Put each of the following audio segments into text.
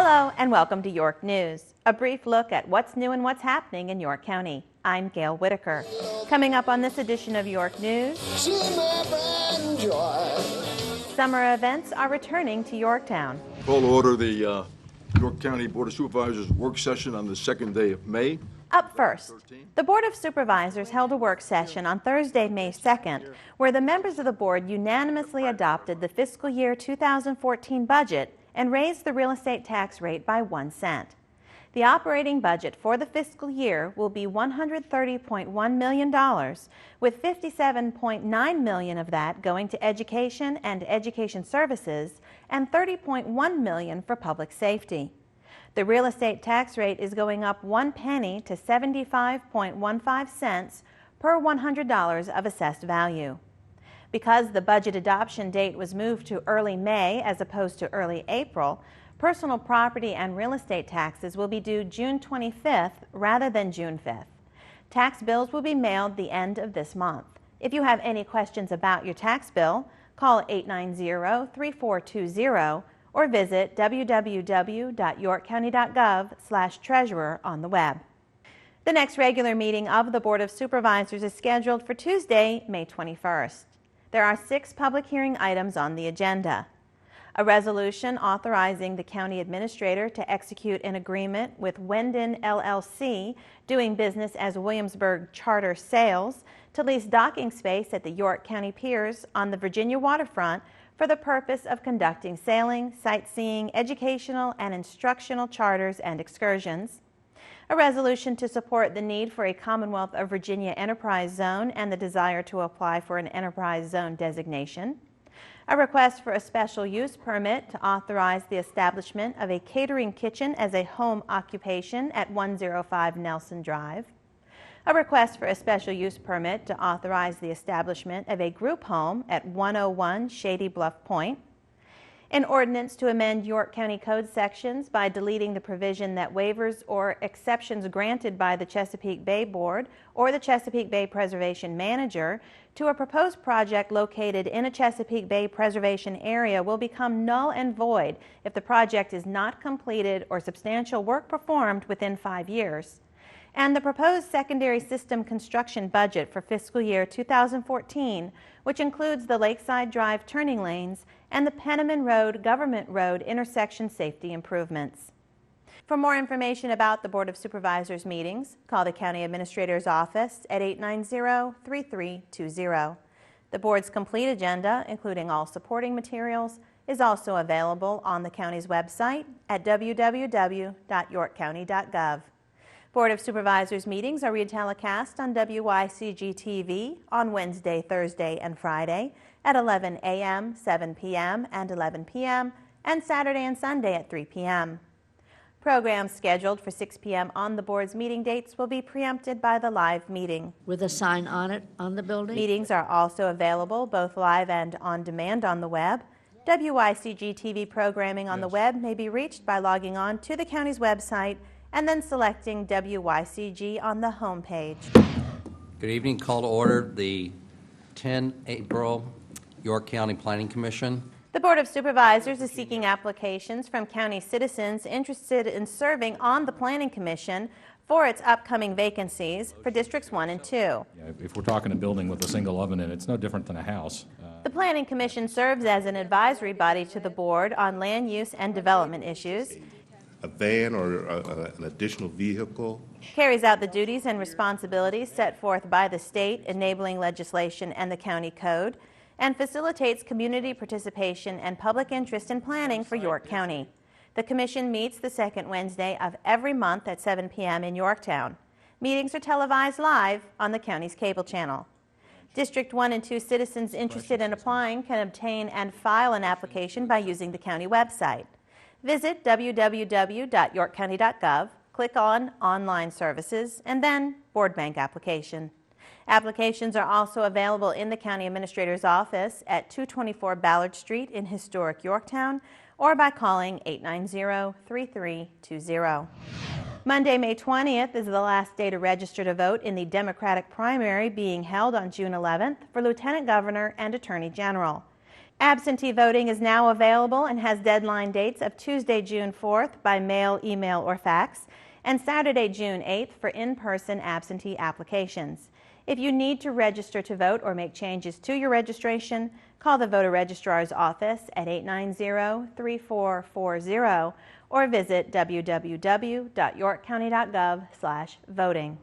Hello and welcome to York News, a brief look at what's new and what's happening in York County. I'm Gail Whitaker. Coming up on this edition of York News, summer events are returning to Yorktown. Call to order the York County Board of Supervisors work session on the second day of May. Up first, the Board of Supervisors held a work session on Thursday, May 2nd, where the members of the board unanimously adopted the fiscal year 2014 budget and raised the real estate tax rate by 1 cent. The operating budget for the fiscal year will be $130.1 million, with $57.9 million of that going to education and education services and $30.1 million for public safety. The real estate tax rate is going up 1 penny to 75.15 cents per $100 of assessed value. Because the budget adoption date was moved to early May as opposed to early April, personal property and real estate taxes will be due June 25th rather than June 5th. Tax bills will be mailed the end of this month. If you have any questions about your tax bill, call 890-3420 or visit www.yorkcounty.gov/treasurer on the web. The next regular meeting of the Board of Supervisors is scheduled for Tuesday, May 21st. There are 6 public hearing items on the agenda. A resolution authorizing the county administrator to execute an agreement with Wendon LLC, doing business as Williamsburg Charter Sales, to lease docking space at the York County Piers on the Virginia waterfront for the purpose of conducting sailing, sightseeing, educational, and instructional charters and excursions. A resolution to support the need for a Commonwealth of Virginia enterprise zone and the desire to apply for an enterprise zone designation. A request for a special use permit to authorize the establishment of a catering kitchen as a home occupation at 105 Nelson Drive. A request for a special use permit to authorize the establishment of a group home at 101 Shady Bluff Point. An ordinance to amend York County Code sections by deleting the provision that waivers or exceptions granted by the Chesapeake Bay Board or the Chesapeake Bay Preservation Manager to a proposed project located in a Chesapeake Bay preservation area will become null and void if the project is not completed or substantial work performed within 5 years. And the proposed secondary system construction budget for fiscal year 2014, which includes the Lakeside Drive turning lanes and the Penniman Road Government Road intersection safety improvements. For more information about the Board of Supervisors meetings, call the County Administrator's Office at 890-3320. The Board's complete agenda, including all supporting materials, is also available on the county's website at www.yorkcounty.gov. Board of Supervisors meetings are retelecast on WYCG TV on Wednesday, Thursday, and Friday at 11 a.m., 7 p.m., and 11 p.m., and Saturday and Sunday at 3 p.m. Programs scheduled for 6 p.m. on the Board's meeting dates will be preempted by the live meeting. With a sign on it on the building? Meetings are also available both live and on demand on the web. WYCG TV programming on the web may be reached by logging on to the county's website and then selecting WYCG on the home page. Good evening. Call to order the 10 April York County Planning Commission. The Board of Supervisors is seeking applications from county citizens interested in serving on the Planning Commission for its upcoming vacancies for Districts 1 and 2. Yeah, if we're talking a building with a single oven in it, it's no different than a house. The Planning Commission serves as an advisory body to the Board on land use and development issues, a van or an additional vehicle, carries out the duties and responsibilities set forth by the state enabling legislation and the county code, and facilitates community participation and public interest in planning for York County. The Commission meets the second Wednesday of every month at 7 p.m. in Yorktown. Meetings are televised live on the county's cable channel. District 1 and 2 citizens interested in applying can obtain and file an application by using the county website. Visit www.yorkcounty.gov, click on Online Services, and then Board Bank Application. Applications are also available in the County Administrator's Office at 224 Ballard Street in historic Yorktown or by calling 890-3320. Monday, May 20th is the last day to register to vote in the Democratic primary being held on June 11th for Lieutenant Governor and Attorney General. Absentee voting is now available and has deadline dates of Tuesday, June 4th by mail, email, or fax, and Saturday, June 8th for in-person absentee applications. If you need to register to vote or make changes to your registration, call the voter registrar's office at 890-3440 or visit www.yorkcounty.gov/voting.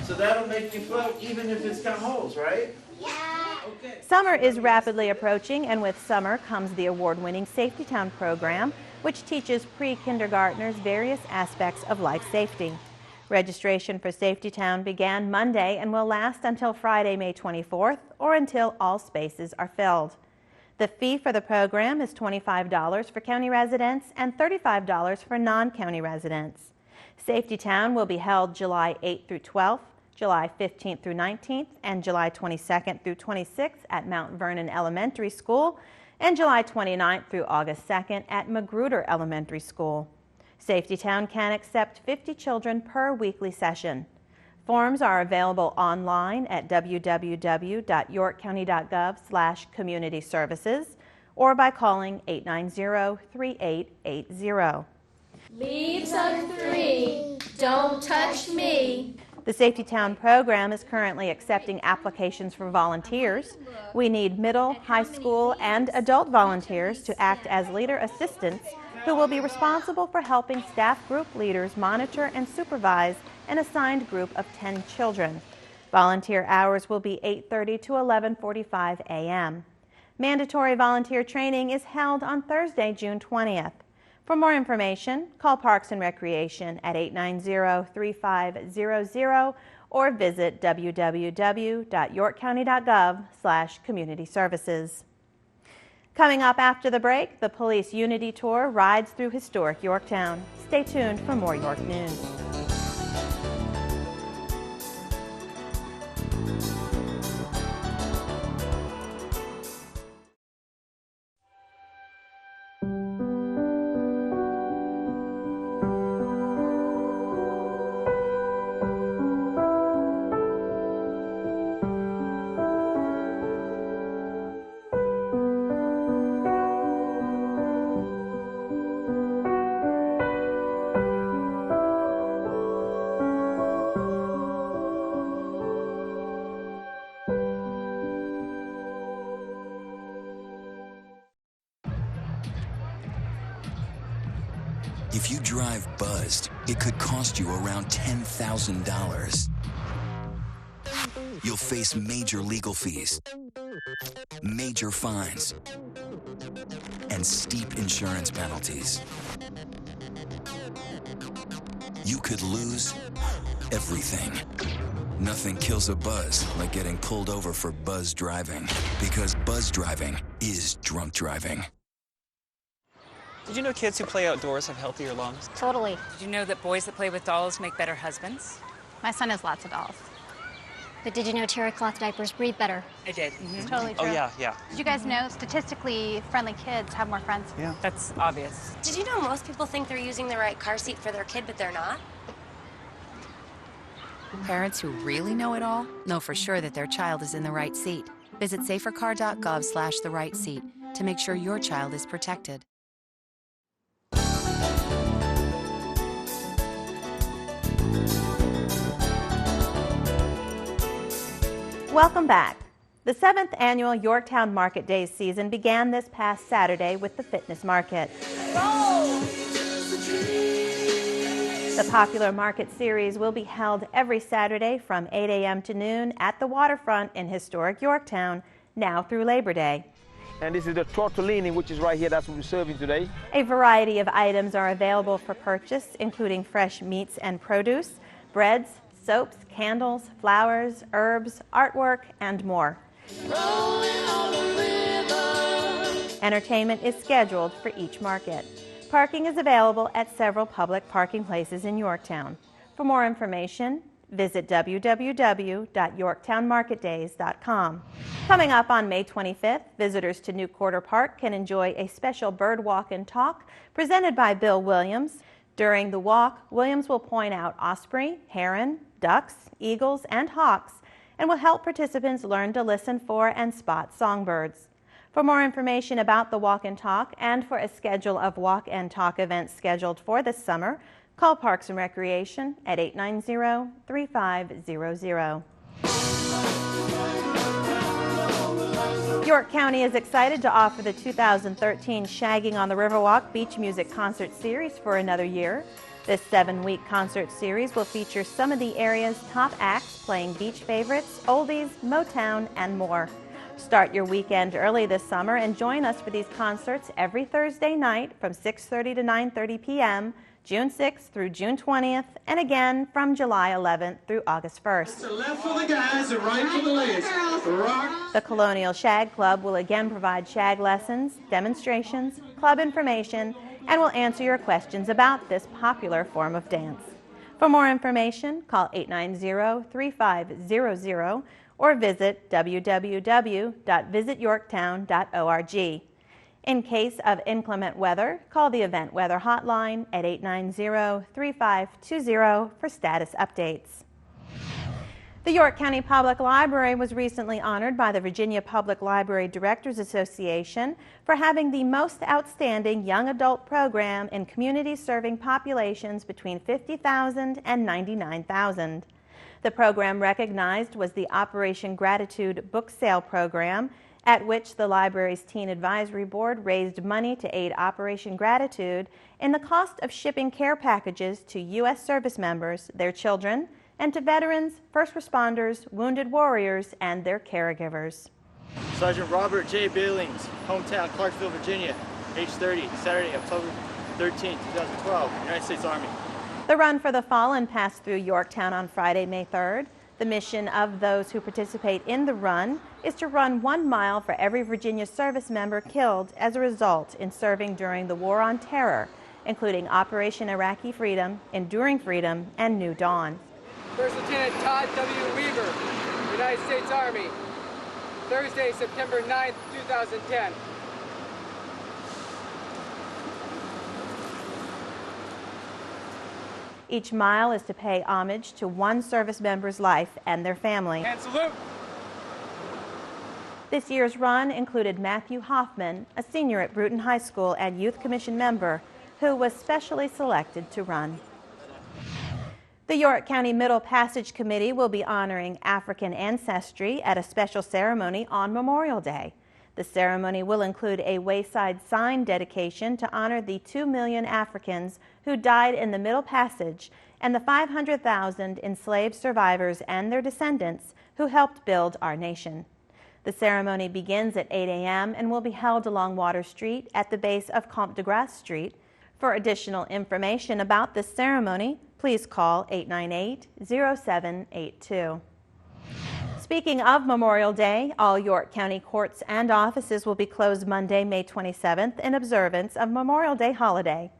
So that'll make you float even if it's got holes, right? Okay. Summer is rapidly approaching, and with summer comes the award-winning Safety Town program, which teaches pre-kindergartners various aspects of life safety. Registration for Safety Town began Monday and will last until Friday, May 24th, or until all spaces are filled. The fee for the program is $25 for county residents and $35 for non-county residents. Safety Town will be held July 8th through 12th, July 15th through 19th, and July 22nd through 26th at Mount Vernon Elementary School, and July 29th through August 2nd at Magruder Elementary School. Safety Town can accept 50 children per weekly session. Forms are available online at www.yorkcounty.gov/community services or by calling 890-3880. Leaves of 3, don't touch me. The Safety Town program is currently accepting applications for volunteers. We need middle, high school, and adult volunteers to act as leader assistants who will be responsible for helping staff group leaders monitor and supervise an assigned group of 10 children. Volunteer hours will be 8:30 to 11:45 a.m. Mandatory volunteer training is held on Thursday, June 20th. For more information, call Parks and Recreation at 890-3500 or visit www.yorkcounty.gov/community services. Coming up after the break, the Police Unity Tour rides through historic Yorktown. Stay tuned for more York news. If you drive buzzed, it could cost you around $10,000. You'll face major legal fees, major fines, and steep insurance penalties. You could lose everything. Nothing kills a buzz like getting pulled over for buzz driving, because buzz driving is drunk driving. Did you know kids who play outdoors have healthier lungs? Totally. Did you know that boys that play with dolls make better husbands? My son has lots of dolls. But did you know terry cloth diapers breathe better? I did. It's totally true. Oh, yeah. Did you guys know statistically friendly kids have more friends? Yeah. That's obvious. Did you know most people think they're using the right car seat for their kid, but they're not? Parents who really know it all know for sure that their child is in the right seat. Visit safercar.gov/the right seat to make sure your child is protected. Welcome back. The 7th annual Yorktown Market Days season began this past Saturday with the Fitness Market. The popular market series will be held every Saturday from 8 a.m. to noon at the waterfront in historic Yorktown, now through Labor Day. And this is the tortellini, which is right here. That's what we're serving today. A variety of items are available for purchase, including fresh meats and produce, breads, soaps, candles, flowers, herbs, artwork, and more. Entertainment is scheduled for each market. Parking is available at several public parking places in Yorktown. For more information, visit www.yorktownmarketdays.com. Coming up on May 25th, visitors to New Quarter Park can enjoy a special bird walk and talk presented by Bill Williams. During the walk, Williams will point out osprey, heron, ducks, eagles, and hawks, and will help participants learn to listen for and spot songbirds. For more information about the Walk and Talk and for a schedule of Walk and Talk events scheduled for this summer, call Parks and Recreation at 890-3500. York County is excited to offer the 2013 Shagging on the Riverwalk Beach Music Concert Series for another year. This 7-week concert series will feature some of the area's top acts playing beach favorites, oldies, Motown, and more. Start your weekend early this summer and join us for these concerts every Thursday night from 6:30 to 9:30 p.m., June 6th through June 20th, and again from July 11th through August 1st. So left for the guys and right for the ladies. Rock. The Colonial Shag Club will again provide shag lessons, demonstrations, club information, and will answer your questions about this popular form of dance. For more information, call 890-3500 or visit www.visityorktown.org. In case of inclement weather, call the Event Weather Hotline at 890-3520 for status updates. The York County Public Library was recently honored by the Virginia Public Library Directors Association for having the most outstanding young adult program in communities serving populations between 50,000 and 99,000. The program recognized was the Operation Gratitude Book Sale Program, at which the library's Teen Advisory Board raised money to aid Operation Gratitude in the cost of shipping care packages to U.S. service members, their children, and to veterans, first responders, wounded warriors, and their caregivers. Sergeant Robert J. Billings, hometown Clarksville, Virginia, age 30, Saturday, October 13, 2012, United States Army. The Run for the Fallen passed through Yorktown on Friday, May 3rd. The mission of those who participate in the run is to run 1 mile for every Virginia service member killed as a result in serving during the War on Terror, including Operation Iraqi Freedom, Enduring Freedom, and New Dawn. First Lieutenant Todd W. Weaver, United States Army, Thursday, September 9th, 2010. Each mile is to pay homage to one service member's life and their family. And salute! This year's run included Matthew Hoffman, a senior at Bruton High School and Youth Commission member, who was specially selected to run. The York County Middle Passage Committee will be honoring African ancestry at a special ceremony on Memorial Day. The ceremony will include a wayside sign dedication to honor the 2 million Africans who died in the Middle Passage and the 500,000 enslaved survivors and their descendants who helped build our nation. The ceremony begins at 8 a.m. and will be held along Water Street at the base of Comte de Grasse Street. For additional information about this ceremony, please call 898-0782. Speaking of Memorial Day, all York County courts and offices will be closed Monday, May 27th in observance of Memorial Day holiday.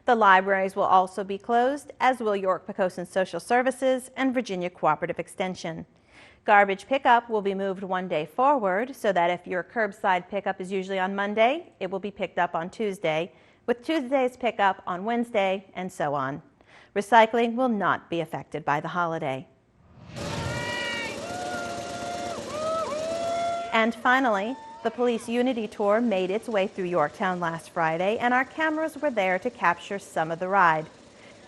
The libraries will also be closed, as will York-Poquoson Social Services and Virginia Cooperative Extension. Garbage pickup will be moved 1 day forward so that if your curbside pickup is usually on Monday, it will be picked up on Tuesday, with Tuesday's pickup on Wednesday, and so on. Recycling will not be affected by the holiday. And finally, the Police Unity Tour made its way through Yorktown last Friday, and our cameras were there to capture some of the ride.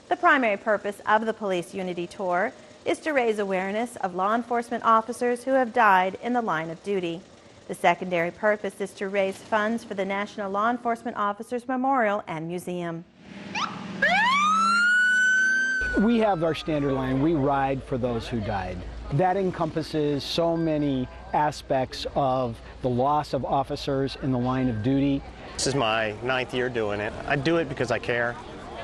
The primary purpose of the Police Unity Tour is to raise awareness of law enforcement officers who have died in the line of duty. The secondary purpose is to raise funds for the National Law Enforcement Officers Memorial and Museum. We have our standard line, we ride for those who died. That encompasses so many aspects of the loss of officers in the line of duty. This is my 9th year doing it. I do it because I care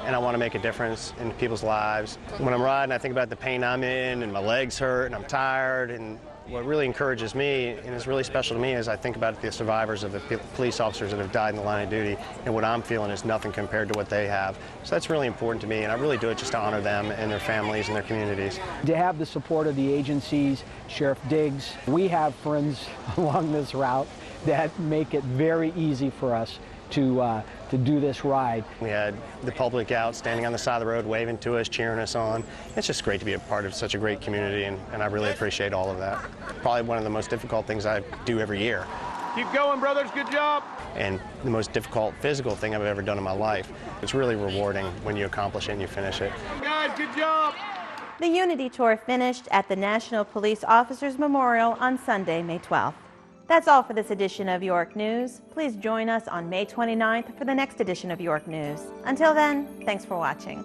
and I want to make a difference in people's lives. When I'm riding, I think about the pain I'm in and my legs hurt and I'm tired, and what really encourages me and is really special to me is I think about the survivors of the police officers that have died in the line of duty, and what I'm feeling is nothing compared to what they have. So that's really important to me, and I really do it just to honor them and their families and their communities. To have the support of the agencies, Sheriff Diggs, we have friends along this route that make it very easy for us to do this ride. We had the public out standing on the side of the road waving to us, cheering us on. It's just great to be a part of such a great community, and I really appreciate all of that. Probably one of the most difficult things I do every year. Keep going, brothers. Good job. And the most difficult physical thing I've ever done in my life. It's really rewarding when you accomplish it and you finish it. Guys, good job. The Unity Tour finished at the National Police Officers Memorial on Sunday, May 12th. That's all for this edition of York News. Please join us on May 29th for the next edition of York News. Until then, thanks for watching.